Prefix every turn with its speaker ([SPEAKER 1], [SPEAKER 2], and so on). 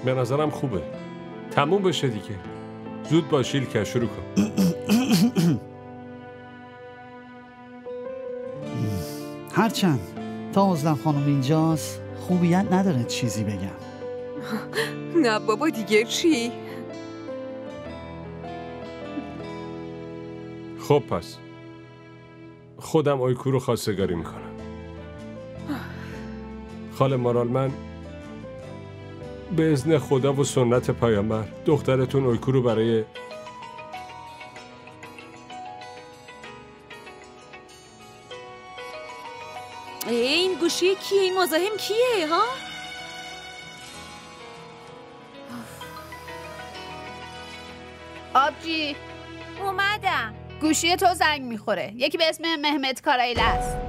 [SPEAKER 1] به نظرم خوبه. تموم بشه دیگه. زود با شیلکه شروع کن.
[SPEAKER 2] هرچند تا عزلم خانم اینجاست خوبیت نداره چیزی بگم.
[SPEAKER 3] نه بابا دیگه چی؟
[SPEAKER 1] خب پس خودم آیکو رو خواستگاری میکنم. خاله مارال، من به اذن خدا و سنت پیامبر دخترتون آیکو رو برای
[SPEAKER 4] این گوشی کیه؟ این مزاحم کیه ها؟
[SPEAKER 5] آبجی
[SPEAKER 4] اومدم.
[SPEAKER 5] گوشی تو زنگ میخوره. یکی به اسم مهمت کارایل است.